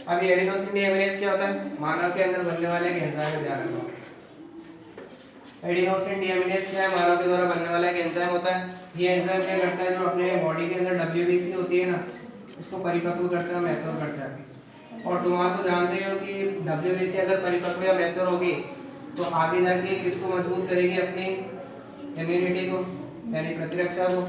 अब ये adenosine deaminase क्या होता है? मानव के अंदर बनने वाले एक एंजाइम है, ध्यान रखो। एडिनोसिन डीएमिनेज क्या है? मानव के द्वारा बनने वाला एक एंजाइम होता है। ये एंजाइम क्या करता है, जो अपने बॉडी के अंदर डब्ल्यूबीसी होती है ना, उसको परिपक्व करता है, मैच्योर करता है। और तुम आपको जानते हो कि डब्ल्यूबीसी अगर परिपक्व या मैच्योर होगी तो आगे जाके किसको मजबूत करेगी? अपनी इम्यूनिटी को, यानी प्रतिरक्षा को।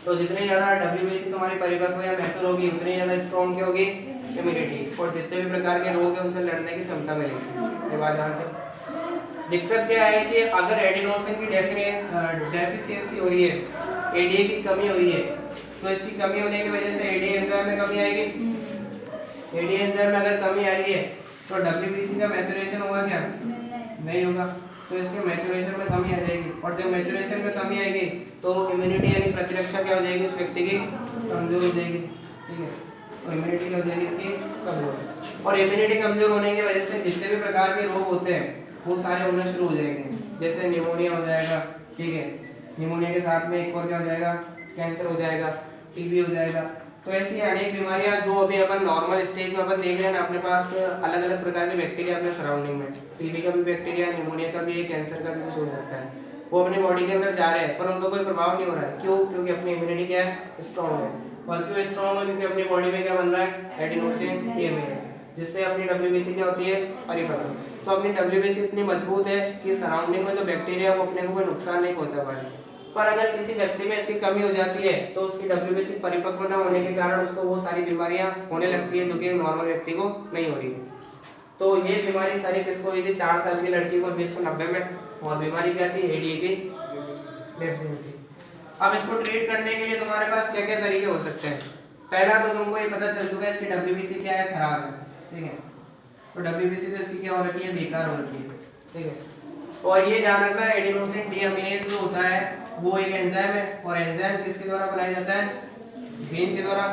तो जितनी ज़्यादा डब्ल्यूबीसी तुम्हारी परिपक्व या मैच्योर होगी उतनी ज़्यादा स्ट्रॉन्ग क्या होगी? इम्यूनिटी। और जितने भी प्रकार के रोग हैं उनसे लड़ने की क्षमता मिलेगी। ये बात जानते हो। दिक्कत क्या है कि अगर एडिनोसिन की डेफिशिएंसी हो रही है, एडीए की कमी हुई है, तो इसकी कमी होने की वजह से एडीए एंजाइम में कमी आएगी। एडीए एंजाइम में अगर कमी आ रही है तो डब्ल्यूबीसी का मैच्योरेशन होगा क्या? नहीं होगा। तो इसके मैच्योरेशन में कमी आ जाएगी, और जब मैच्योरेशन में कमी आएगी तो इम्यूनिटी यानी प्रतिरक्षा क्या हो जाएगी? उस व्यक्ति की कमजोर हो जाएगी। ठीक है, तो इम्यूनिटी क्या हो जाएगी इसकी? कमजोर। और इम्यूनिटी कमजोर होने की वजह से जितने भी प्रकार के रोग होते हैं वो सारे होना शुरू हो जाएंगे। जैसे निमोनिया हो जाएगा, ठीक है, निमोनिया के साथ में एक और क्या हो जाएगा? कैंसर हो जाएगा, टीबी हो जाएगा। तो ऐसी अनेक बीमारियां जो अभी अपन नॉर्मल स्टेज में अपन देख रहे हैं ना, अपने पास अलग अलग प्रकार के बैक्टीरिया अपने सराउंडिंग में, टीबी का भी बैक्टीरिया, निमोनिया का भी है, कैंसर का भी कुछ हो सकता है, वो अपनी बॉडी के अंदर जा रहे हैं पर उनको कोई प्रभाव नहीं हो रहा है। क्यों? क्योंकि अपनी इम्यूनिटी क्या है? स्ट्रॉन्ग है। और क्यों स्ट्रॉन्ग है? क्योंकि अपनी बॉडी में क्या बन रहा है? एडिनोसिन डीएमिनेज, जिससे अपनी डब्ल्यूबीसी क्या होती है? परिपक्व। तो अपनी डब्ल्यूबीसी इतनी मजबूत है कि सराउंडिंग में जो बैक्टीरिया वो अपने को कोई नुकसान नहीं पहुंचा पा रही। पर अगर किसी व्यक्ति में इसकी कमी हो जाती है तो उसकी डब्ल्यूबीसी परिपक्व न होने के कारण उसको वो सारी बीमारियां होने लगती है जो कि नॉर्मल व्यक्ति को नहीं हो रही है। तो ये बीमारी सारी किसको हुई थी? 4 साल की लड़की को 1990 में। और बीमारी क्या थी? एडीए की डेफिशिएंसी। अब इसको ट्रीट करने के लिए तुम्हारे पास क्या क्या तरीके हो सकते हैं? पहला तो तुमको ये पता चल चुका है इसकी डब्ल्यूबीसी क्या है? खराब है। ठीक है, तो डब्ल्यूबीसी तो इसकी क्या हो रखी है? बेकार हो रखी है। ठीक है, और ये ध्यान रखना है एडिनोसिन डीएमिनेज जो होता है वो एक एंजाइम है, और एंजाइम किसके द्वारा बनाया जाता है? जीन के द्वारा।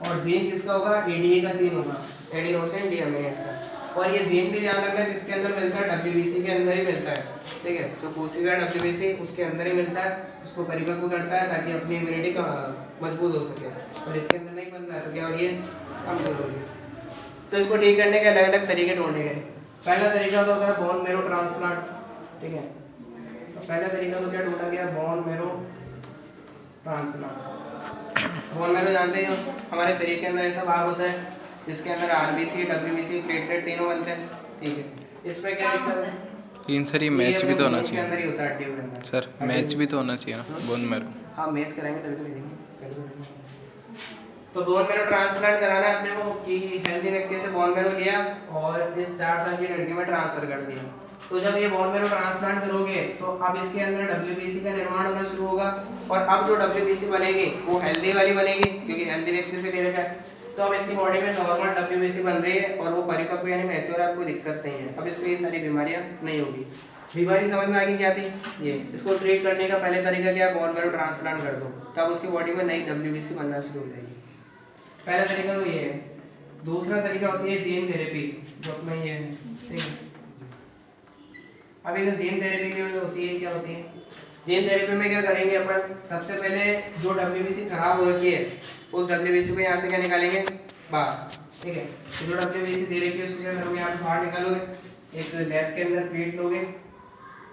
और जीन किसका होगा? एडीए का जीन होगा, एडिनोसिन डीएमिनेज का। और ये जीन भी ध्यान रखना है किसके अंदर मिलता है? डब्ल्यूबीसी के अंदर ही मिलता है। ठीक है, तो कोशिका डब्ल्यूबीसी उसके अंदर ही मिलता है, उसको परिपक्व करता है ताकि अपनी इम्यूनिटी का मजबूत हो सके। और इसके अंदर नहीं बन रहा है तो क्या हो रही है? कमजोर हो रही है। तो इसको ठीक करने के अलग अलग तरीके ढूंढे गए। पहला तरीका तो होता है बोन मैरो ट्रांसप्लांट। ठीक है, तो पहला तरीका तो क्या ढूंढा गया? Bone marrow transplant. Bone marrow जानते हो हमारे शरीर के अंदर ऐसा भाग होता है जिसके अंदर आरबीसी, डब्ल्यूबीसी, प्लेटलेट तीनों बनते हैं। ठीक है, इसमें क्या दिक्कत है? इन सर ये मैच भी तो होना के अंदर ही चाहिए होता है, हड्डियों के अंदर। सर, मैच भी तो होना चाहिए ना बोन मैरो। हाँ, मैच कराएंगे तभी तो भेजेंगे। तो बोन मैरो ट्रांसप्लांट कराना है अपने को कि हेल्दी व्यक्ति से बोन मैरो लिया और इस 4 साल की लड़की में ट्रांसफर कर दिया। तो जब ये बोन मैरो ट्रांसप्लांट करोगे तो अब इसके अंदर डब्ल्यूबीसी का निर्माण होना शुरू होगा, और अब जो डब्ल्यूबीसी बनेगी वो हेल्दी वाली बनेगी क्योंकि हेल्दी व्यक्ति से ले रखा है। तो अब इसकी बॉडी में नॉर्मल डब्ल्यूबीसी बन रही है और वो परिपक्व यानी मैच्योर है, कोई दिक्कत नहीं है। अब इसको ये सारी बीमारियां नहीं होगी। बीमारी समझ में आ गई क्या थी? ये इसको ट्रीट करने का पहले तरीका क्या है? बोन मैरो ट्रांसप्लांट कर दो, तब उसकी बॉडी में नई डब्ल्यूबीसी बनना शुरू हो जाएगी। पहला तरीका तो ये है। दूसरा तरीका होती है जीन थेरेपी, जो अपना ये है। ठीक है, अब ये जीन थेरेपी की होती है, क्या होती है? जीन थेरेपी में क्या करेंगे अपन? सबसे पहले जो डब्ल्यूबीसी खराब हो रखी है उस डब्ल्यूबीसी को यहाँ से क्या निकालेंगे? बाहर। ठीक है, तो जो डब्ल्यूबीसी दे रखी है उसको क्या करोगे? आप बाहर निकालोगे। एक लैब के अंदर प्लेट लोगे,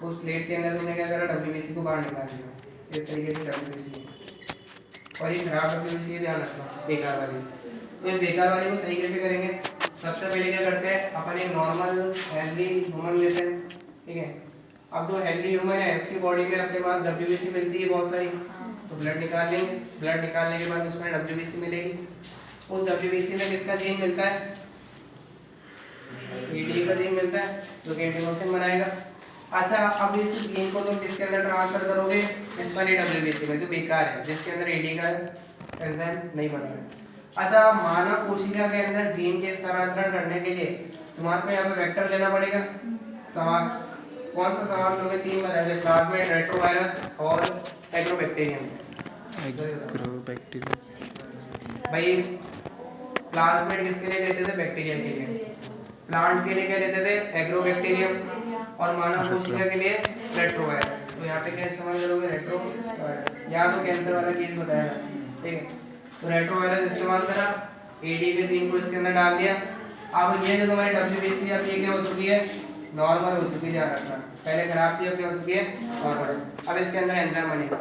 उस प्लेट के अंदर तुमने क्या करा? डब्ल्यूबीसी को बाहर निकाल दिया। इस तरीके से डब्ल्यूबीसी, और ये खराब डब्ल्यूबीसी ध्यान रखना, बेकार वाली। तो इस बेकार वाली को सही कैसे करेंगे? सबसे पहले क्या करते हैं अपन? एक नॉर्मल हेल्दी ह्यूमन लेते हैं। ठीक है, अब जो हेल्दी ह्यूमन है उसकी बॉडी में अपने पास डब्ल्यूबीसी मिलती है बहुत सारी, तो ब्लड निकाल लेंगे। ब्लड निकालने के बाद उसमें डब्ल्यूबीसी मिलेगी। उस डब्ल्यूबीसी में किसका जीन मिलता है? एडीए का जीन मिलता है जो कि एडिनोसिन बनाएगा। अच्छा, अब इस जीन को तुम किसके अंदर ट्रांसफर करोगे? इस वाली डब्ल्यूबीसी में जो बेकार है, जिसके अंदर एडीए का एंजाइम नहीं बन रहा है। अच्छा, मानव कोशिका के अंदर जीन के स्थानांतरण करने के लिए तुम्हारे को यहाँ पे वेक्टर लेना पड़ेगा। सवाल कौन सा सवाल लोगे? 3 बताए, प्लाज्मिड, रेट्रोवायरस और एग्रोबैक्टीरियम। एग्रोबैक्टीरियम भाई प्लाज्मिड किसके लिए लेते थे? बैक्टीरिया के लिए। प्लांट के लिए क्या लेते थे? एग्रोबैक्टीरियम। और मानव कोशिका के लिए रेट्रोवायरस। तो यहाँ पे क्या इस्तेमाल करोगे? रेट्रोवायरस। यहाँ तो कैंसर वाला केस बताया था। ठीक है, तो रेट्रोवायरस इस्तेमाल करा, एडी के जीन को इसके अंदर डाल दिया, अब ये जो तुम्हारी WBC अब ये क्या हो चुकी है, नॉर्मल हो चुकी है, ध्यान रखना। पहले खराब थी, अब क्या हो चुकी है, नॉर्मल। अब इसके अंदर एंजाइम बनेगा।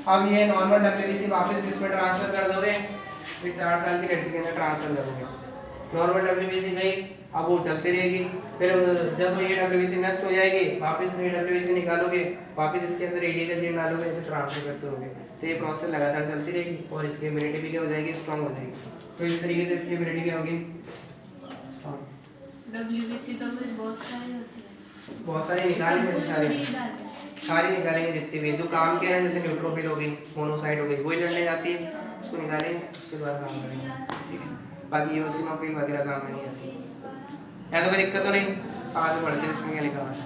अब ये नॉर्मल WBC वापस किस में ट्रांसफर कर दोगे, इस 4 साल की लड़की के अंदर ट्रांसफर करोगे। नॉर्मल WBC गई, अब वो चलती रहेगी, फिर जब ये WBC नष्ट हो जाएगी, वापस नई WBC निकालोगे, वापस इसके अंदर ADA का जीन डालोगे, ऐसे ट्रांसफर करते रहोगे। तो ये प्रोसेस लगातार चलती रहेगी और इसकी इम्यूनिटी भी क्या हो जाएगी, स्ट्रॉन्ग हो जाएगी। तो इस तरीके से इसकी इम्यूनिटी क्या होगी, स्ट्रॉन्ग। WBC तो फिर बहुत सारी होती है, बहुत सारी निकालेंगे, सब कुछ सारी नहीं डालते। सारी निकालेंगे जितनी भी जो काम के ना, जैसे न्यूट्रोफिल हो गई, मोनोसाइट हो गई, वही लड़ने जाती है, उसको निकालेंगे, उसके बाद काम करेंगे, ठीक है। बाकी एओसिनोफिल वगैरह काम में नहीं आती है। या तो कोई दिक्कत तो नहीं, आगे बढ़ते हैं, इसमें क्या लिखा हुआ है।